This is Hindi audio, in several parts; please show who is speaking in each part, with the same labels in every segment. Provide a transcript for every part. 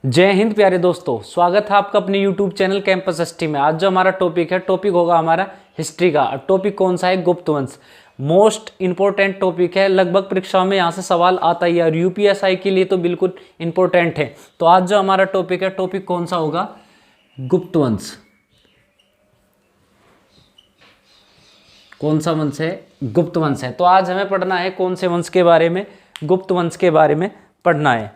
Speaker 1: जय हिंद प्यारे दोस्तों, स्वागत है आपका अपने YouTube चैनल कैंपस हिस्ट्री में। आज जो हमारा टॉपिक होगा हमारा हिस्ट्री का। टॉपिक कौन सा है? गुप्त वंश। मोस्ट इंपॉर्टेंट टॉपिक है, लगभग परीक्षाओं में यहाँ से सवाल आता ही है और यूपीएसआई के लिए तो बिल्कुल इंपॉर्टेंट है। तो आज जो हमारा टॉपिक है, टॉपिक कौन सा होगा? गुप्त वंश। कौन सा वंश है? गुप्त वंश है। तो आज हमें पढ़ना है कौन से वंश के बारे में? गुप्त वंश के बारे में पढ़ना है।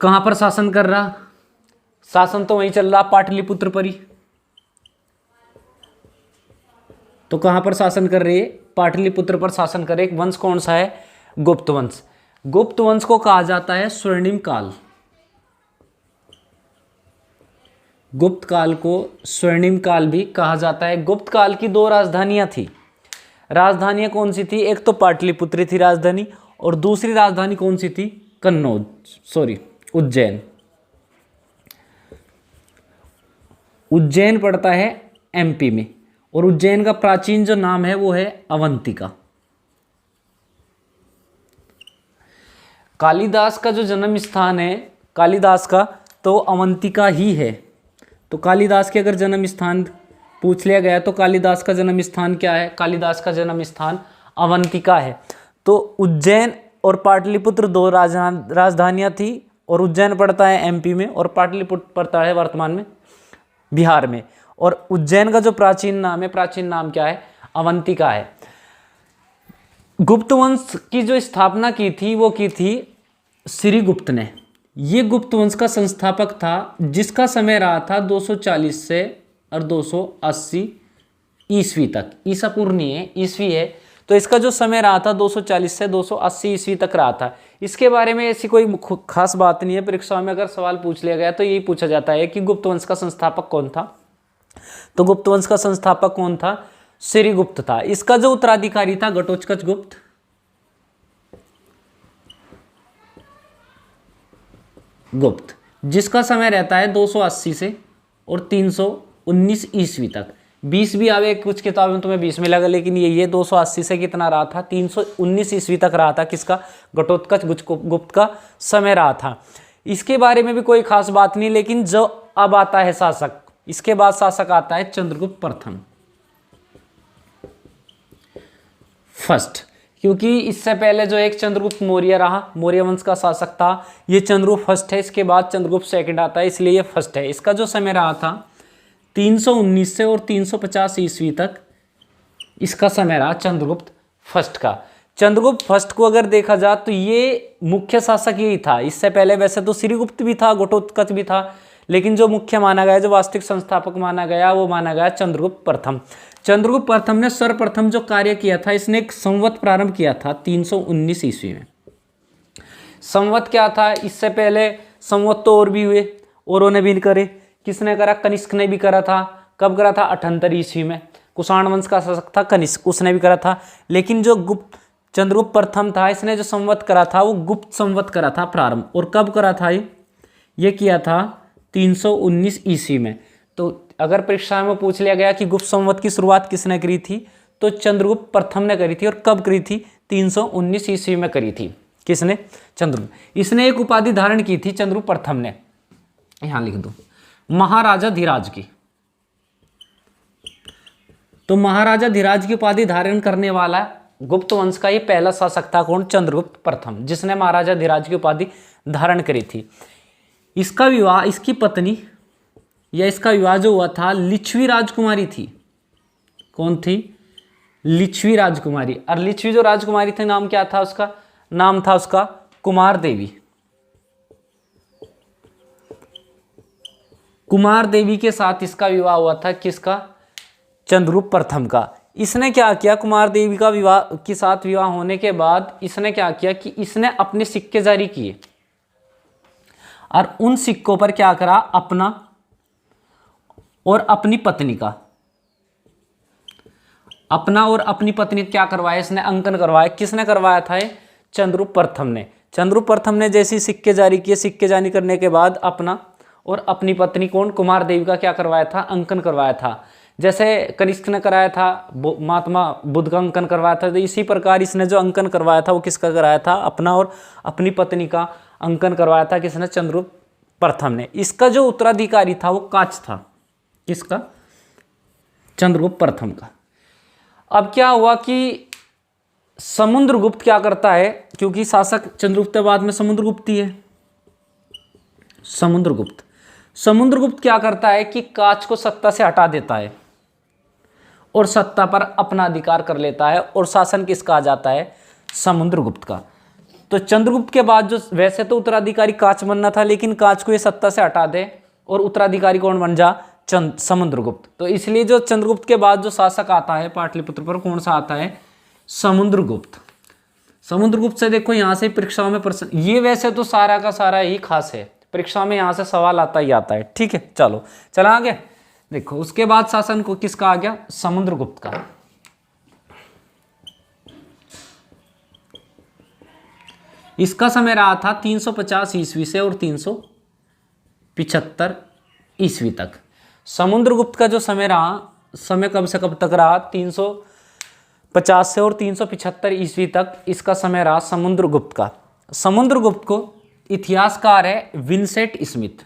Speaker 1: कहां पर शासन कर रहा? शासन तो वहीं चल रहा, पाटलिपुत्र पर ही। तो कहां पर शासन कर रही है? पाटलिपुत्र पर शासन करे। एक वंश कौन सा है? गुप्त वंश। गुप्त वंश को कहा जाता है स्वर्णिम काल। गुप्त काल को स्वर्णिम काल भी कहा जाता है। गुप्त काल की दो राजधानियां थी। राजधानियां कौन सी थी? एक तो पाटलिपुत्र थी राजधानी, और दूसरी राजधानी कौन सी थी? उज्जैन। उज्जैन पड़ता है एमपी में, और उज्जैन का प्राचीन जो नाम है वो है अवंतिका। कालिदास का जो जन्म स्थान है कालिदास का, तो अवंतिका ही है। तो कालिदास के अगर जन्म स्थान पूछ लिया गया तो कालिदास का जन्म स्थान क्या है? कालिदास का जन्म स्थान अवंतिका है। तो उज्जैन और पाटलिपुत्र दो राजधानियां थी, और उज्जैन पड़ता है एमपी में और पाटलिपुत्र पड़ता है वर्तमान में बिहार में। और उज्जैन का जो प्राचीन नाम क्या है? अवंतिका है। गुप्त वंश की जो स्थापना की थी वो की थी श्रीगुप्त ने। ये गुप्त वंश का संस्थापक था, जिसका समय रहा था 240 से और 280 ईस्वी तक। ईसा पूर्व नहीं है, ईस्वी है। तो इसका जो समय रहा था 240 से 280 ईस्वी तक रहा था। इसके बारे में ऐसी कोई खास बात नहीं है। परीक्षाओं में अगर सवाल पूछ लिया गया तो यही पूछा जाता है कि गुप्त वंश का संस्थापक कौन था। तो गुप्त वंश का संस्थापक कौन था? श्रीगुप्त था। इसका जो उत्तराधिकारी था घटोत्कच गुप्त, जिसका समय रहता है 280 से और 319 ईस्वी तक। 20 भी आवे कुछ किताबों में तुम्हें 20 में लगा, लेकिन ये 280 से कितना रहा था? 319 ईस्वी तक रहा था। किसका? घटोत्कच गुप्त का समय रहा था। इसके बारे में भी कोई खास बात नहीं। लेकिन जो अब आता है शासक, इसके बाद शासक आता है चंद्रगुप्त प्रथम फर्स्ट, क्योंकि इससे पहले जो एक चंद्रगुप्त मौर्य रहा, मौर्य वंश का शासक था, ये चंद्रगुप्त फर्स्ट है। इसके बाद चंद्रगुप्त सेकंड आता है, इसलिए ये फर्स्ट है। इसका जो समय रहा था 319 से और 350 ईस्वी तक, इसका समय रहा चंद्रगुप्त फर्स्ट का। चंद्रगुप्त फर्स्ट को अगर देखा जाए तो ये मुख्य शासक यही था। इससे पहले वैसे तो श्रीगुप्त भी था, घटोत्कच भी था, लेकिन जो मुख्य माना गया, जो वास्तविक संस्थापक माना गया, वो माना गया चंद्रगुप्त प्रथम। चंद्रगुप्त प्रथम ने सर्वप्रथम जो कार्य किया था, इसने एक संवत प्रारंभ किया था 319 ईस्वी में। संवत क्या था? इससे पहले संवत तो और भी हुए, औरों ने भी करे। किसने करा? कनिष्क ने भी करा था। कब करा था? 78 ईस्वी में। कुषाण वंश का शासक था कनिष्क, उसने भी करा था। लेकिन जो चंद्रगुप्त प्रथम था, इसने जो संवत करा था वो गुप्त संवत करा था प्रारंभ। और कब करा था? ये किया था 319 ईस्वी में। तो अगर परीक्षा में पूछ लिया गया कि गुप्त संवत की शुरुआत किसने करी थी, तो चंद्रगुप्त प्रथम ने करी थी। और कब करी थी? 319 ईस्वी में करी थी। किसने? चंद्रगुप्त। इसने एक उपाधि धारण की थी चंद्रगुप्त प्रथम ने, यहां लिख दो, महाराजा धीराज की। तो महाराजा धीराज की उपाधि धारण करने वाला गुप्त वंश का ये पहला शासक था। कौन? चंद्रगुप्त प्रथम, जिसने महाराजा धीराज की उपाधि धारण करी थी। इसका विवाह, इसकी पत्नी या इसका विवाह जो हुआ था, लिच्छवी राजकुमारी थी। कौन थी? लिच्छवी राजकुमारी। और लिच्छवी जो राजकुमारी थी, नाम क्या था उसका? नाम था उसका कुमार देवी। कुमार देवी के साथ इसका विवाह हुआ था। किसका? चंद्रगुप्त प्रथम का। इसने क्या किया? कुमार देवी का विवाह के साथ विवाह होने के बाद इसने क्या किया कि इसने अपने सिक्के जारी किए, और उन सिक्कों पर क्या करा? अपना और अपनी पत्नी का, अपना और अपनी पत्नी क्या करवाया? इसने अंकन करवाया। किसने करवाया था? चंद्रगुप्त प्रथम ने। चंद्रगुप्त प्रथम ने जैसे सिक्के जारी किए, सिक्के जारी करने के बाद अपना और अपनी पत्नी कौन, कुमार देवी का क्या करवाया था, अंकन करवाया था। जैसे कनिष्क ने कराया था, महात्मा बुद्ध का अंकन करवाया था, तो इसी प्रकार इसने जो अंकन करवाया था वो किसका कराया था, अपना और अपनी पत्नी का अंकन करवाया था किसने, चंद्रगुप्त प्रथम ने। इसका जो उत्तराधिकारी था वो काच था, किसका, चंद्रगुप्त प्रथम का। अब क्या हुआ कि समुद्रगुप्त क्या करता है, क्योंकि शासक चंद्रगुप्त के बाद में समुद्रगुप्त ही है। समुद्रगुप्त क्या करता है कि काच को सत्ता से हटा देता है और सत्ता पर अपना अधिकार कर लेता है, और शासन किसका आ जाता है, समुद्रगुप्त का। तो चंद्रगुप्त के बाद जो, वैसे तो उत्तराधिकारी काच बनना था, लेकिन काच को ये सत्ता से हटा दे और उत्तराधिकारी कौन बन जा, समुद्रगुप्त। तो इसलिए जो चंद्रगुप्त के बाद जो शासक आता है पाटलिपुत्र पर, कौन सा आता है, समुद्रगुप्त। समुद्रगुप्त से देखो यहाँ से परीक्षाओं में प्रश्न, ये वैसे तो सारा का सारा ही खास है, परीक्षा में यहाँ से सवाल आता ही आता है, ठीक है। चलो चला आगे देखो, उसके बाद शासन को किसका आ गया, समुद्रगुप्त का। इसका समय रहा था 350 ईस्वी से और 375 ईस्वी तक। समुद्रगुप्त का जो समय रहा, समय कब से कब तक रहा, 350 से और 375 ईस्वी तक इसका समय रहा समुद्रगुप्त का। समुद्रगुप्त को इतिहासकार है विंसेंट स्मिथ।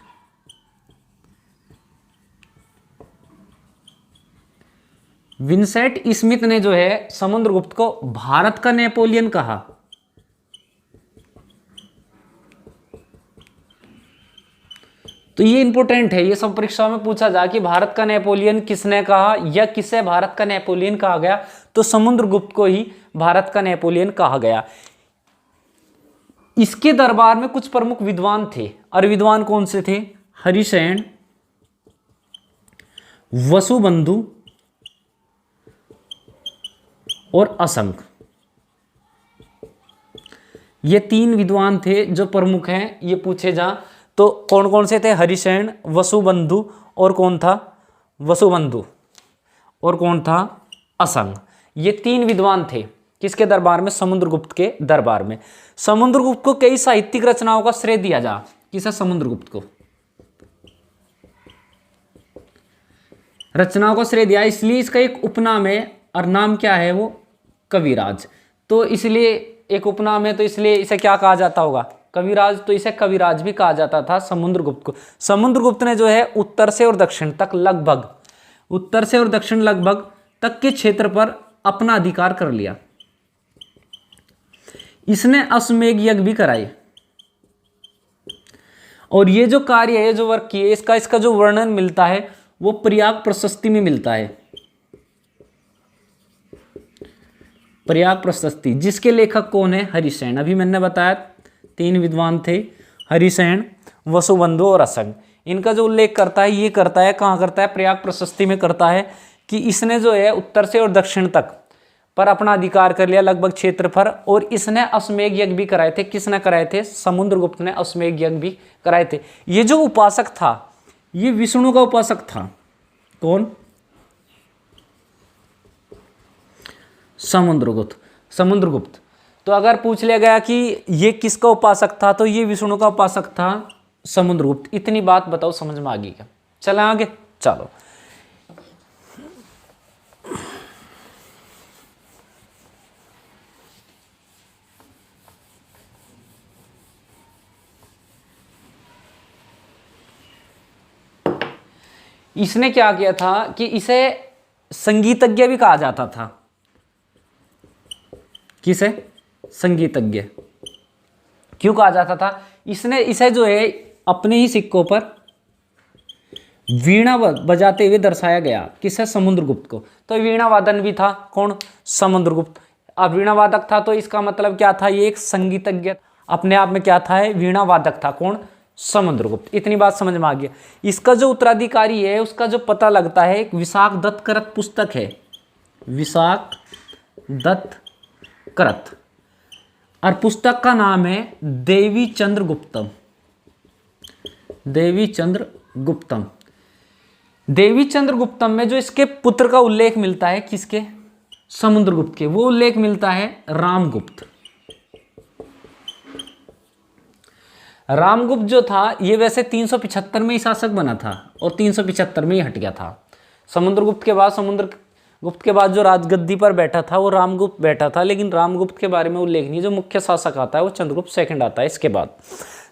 Speaker 1: विंसेंट स्मिथ ने जो है समुद्रगुप्त को भारत का नेपोलियन कहा। तो ये इंपॉर्टेंट है, ये सब परीक्षा में पूछा जाए कि भारत का नेपोलियन किसने कहा या किसे भारत का नेपोलियन कहा गया, तो समुद्रगुप्त को ही भारत का नेपोलियन कहा गया। इसके दरबार में कुछ प्रमुख विद्वान थे, और विद्वान कौन से थे, हरिसेन, वसुबंधु और असंग। ये तीन विद्वान थे जो प्रमुख हैं, ये पूछे जा तो कौन कौन से थे, हरिसेन, वसुबंधु और कौन था, वसुबंधु और कौन था, असंग। ये तीन विद्वान थे किसके दरबार में, समुद्रगुप्त के दरबार में। समुद्रगुप्त को कई साहित्यिक रचनाओं का श्रेय दिया जा, किसे, समुद्रगुप्त को रचनाओं का श्रेय दिया, इसलिए इसका एक उपनाम है, और नाम क्या है वो, कविराज। तो इसलिए एक उपनाम है, तो इसलिए इसे क्या कहा जाता होगा, कविराज। तो इसे कविराज भी कहा जाता था समुद्रगुप्त को। समुद्रगुप्त ने जो है उत्तर से और दक्षिण तक लगभग, उत्तर से और दक्षिण लगभग तक के क्षेत्र पर अपना अधिकार कर लिया। इसने अश्वमेध यज्ञ भी कराए, और ये जो कार्य है, जो वर्क किए, इसका जो वर्णन मिलता है वो प्रयाग प्रशस्ति में मिलता है। प्रयाग प्रशस्ति, जिसके लेखक कौन है, हरिसेन। अभी मैंने बताया तीन विद्वान थे, हरिसेन, वसुबंधु और असंग। इनका जो उल्लेख करता है, ये करता है कहाँ करता है, प्रयाग प्रशस्ति में करता है कि इसने जो है उत्तर से और दक्षिण तक पर अपना अधिकार कर लिया लगभग क्षेत्र पर, और इसने अश्वमेध यज्ञ भी कराए थे। किसने कराए थे, समुद्रगुप्त ने अश्वमेध यज्ञ भी कराए थे। ये जो उपासक था, ये विष्णु का उपासक था। कौन, समुद्रगुप्त। तो अगर पूछ लिया गया कि ये किसका उपासक था, तो ये विष्णु का उपासक था समुद्रगुप्त। इतनी बात बताओ, समझ में आ गई क्या, चलें आगे। चलो इसने क्या किया था कि इसे संगीतज्ञ भी कहा जाता था। किसे, संगीतज्ञ क्यों कहा जाता था, इसे जो है अपने ही सिक्कों पर वीणा बजाते हुए दर्शाया गया। किसे, समुद्रगुप्त को। तो वीणा वादन भी था, कौन, समुद्रगुप्त। अब वीणा वादक था तो इसका मतलब क्या था, ये एक संगीतज्ञ अपने आप में क्या था, वीणा वादक था। कौन, समुद्रगुप्त। इतनी बात समझ में आ गया। इसका जो उत्तराधिकारी है उसका जो पता लगता है, एक विशाख दत्त कृत पुस्तक है, विशाख दत्त कृत, और पुस्तक का नाम है देवी चंद्रगुप्तम। देवी चंद्रगुप्तम। देवी चंद्रगुप्तम में जो इसके पुत्र का उल्लेख मिलता है, किसके, समुद्रगुप्त के, वो उल्लेख मिलता है रामगुप्त। रामगुप्त जो था ये वैसे 375 में ही शासक बना था और 375 में ही हट गया था। समुद्रगुप्त के बाद जो राजगद्दी पर बैठा था वो रामगुप्त बैठा था, लेकिन रामगुप्त के बारे में उल्लेख नहीं। जो मुख्य शासक आता है वो चंद्रगुप्त सेकंड आता है इसके बाद,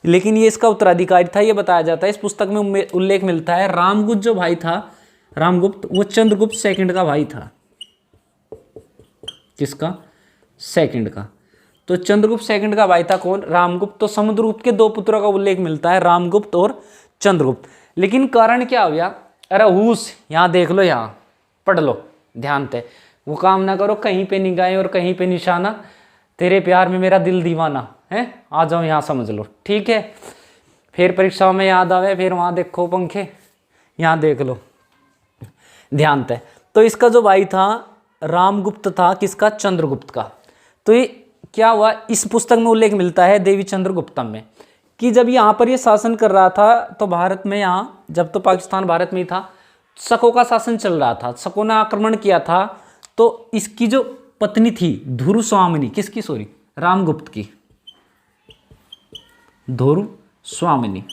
Speaker 1: लेकिन ये इसका उत्तराधिकारी था, ये बताया जाता है। इस पुस्तक में उल्लेख मिलता है रामगुप्त जो भाई था, रामगुप्त, वो चंद्रगुप्त सेकंड का भाई था। किसका? सेकंड का। तो चंद्रगुप्त सेकंड का भाई था कौन? रामगुप्त। तो समुद्रगुप्त के दो पुत्रों का उल्लेख मिलता है, रामगुप्त और चंद्रगुप्त। लेकिन कारण क्या हो गया? अरे हुस, यहाँ देख लो, यहाँ पढ़ लो ध्यान से। वो काम ना करो कहीं पे निगाहें और कहीं पे निशाना, तेरे प्यार में मेरा दिल दीवाना है। आ जाओ यहाँ समझ लो, ठीक है। फिर परीक्षाओं में याद आवे, फिर वहाँ देखो पंखे, यहाँ देख लो ध्यान से। तो इसका जो भाई था रामगुप्त था, किसका? चंद्रगुप्त का। तो ये क्या हुआ, इस पुस्तक में उल्लेख मिलता है देवी चंद्रगुप्तम में कि जब यहाँ पर ये शासन कर रहा था तो भारत में, यहाँ जब तो पाकिस्तान भारत में ही था, शकों का शासन चल रहा था। शकों ने आक्रमण किया था। तो इसकी जो पत्नी थी धुरु स्वामिनी, किसकी? सॉरी, रामगुप्त की, धुरु स्वामिनी।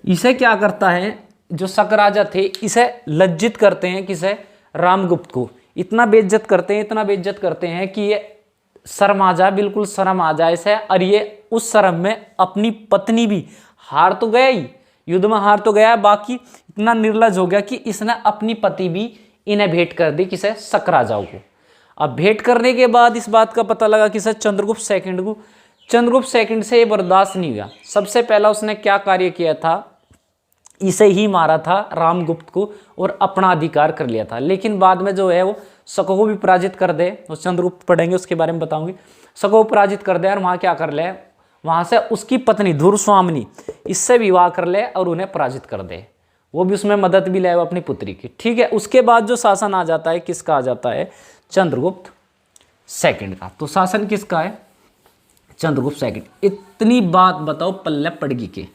Speaker 1: इसे क्या करता है, जो शक राजा थे इसे लज्जित करते हैं, किसे? रामगुप्त को। इतना बेइज्जत करते हैं, इतना बेइज्जत करते हैं कि ये शर्म आ जाए, बिल्कुल शर्म आ जाए इसे। और ये उस शर्म में अपनी पत्नी भी, हार तो गया ही, युद्ध में हार तो गया, बाकी इतना निर्लज हो गया कि इसने अपनी पति भी इन्हें भेंट कर दी, किसे? शक राजाओं को। अब भेंट करने के बाद इस बात का पता लगा किसे? चंद्रगुप्त सेकंड को। चंद्रगुप्त सेकंड से ये बर्दाश्त नहीं हुआ। सबसे पहला उसने क्या कार्य किया था? इसे ही मारा था रामगुप्त को और अपना अधिकार कर लिया था। लेकिन बाद में जो है वो शकों को भी पराजित कर दे, वो चंद्रगुप्त पढ़ेंगे उसके बारे में बताऊंगी। शकों को पराजित कर दे और वहाँ क्या कर ले, वहाँ से उसकी पत्नी धुरस्वामिनी, इससे विवाह कर ले और उन्हें पराजित कर दे। वो भी उसमें मदद भी ले अपनी पुत्री की, ठीक है। उसके बाद जो शासन आ जाता है, किसका आ जाता है? चंद्रगुप्त सेकंड का। तो शासन किसका है? चंद्रगुप्त सेकंड। इतनी बात बताओ पल्ले पड़गी के।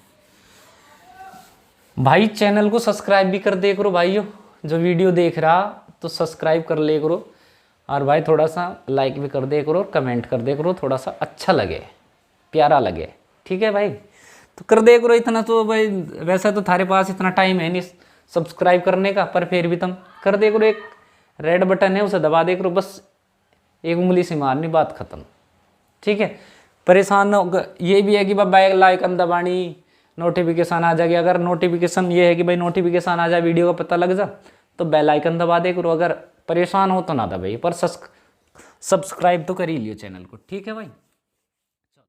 Speaker 1: भाई चैनल को सब्सक्राइब भी कर दे करो भाइयों, जो वीडियो देख रहा तो सब्सक्राइब कर ले करो, और भाई थोड़ा सा लाइक भी कर दे करो, कमेंट कर दे करो, थोड़ा सा अच्छा लगे, प्यारा लगे, ठीक है भाई। तो कर दे करो इतना। तो भाई वैसे तो थारे पास इतना टाइम है नहीं सब्सक्राइब करने का, पर फिर भी तुम कर दे करो। एक रेड बटन है उसे दबा दे करो, बस एक उंगली से मारनी, बात खत्म, ठीक है। परेशान ये भी है कि भाई लाइक दबानी, नोटिफिकेशन आ जाएगी। अगर नोटिफिकेशन ये है कि भाई नोटिफिकेशन आ जाए, वीडियो का पता लग जा, तो बेल आइकन दबा दे करो। अगर परेशान हो तो ना दबाइए, पर सब्सक्राइब तो कर ही लियो चैनल को, ठीक है भाई।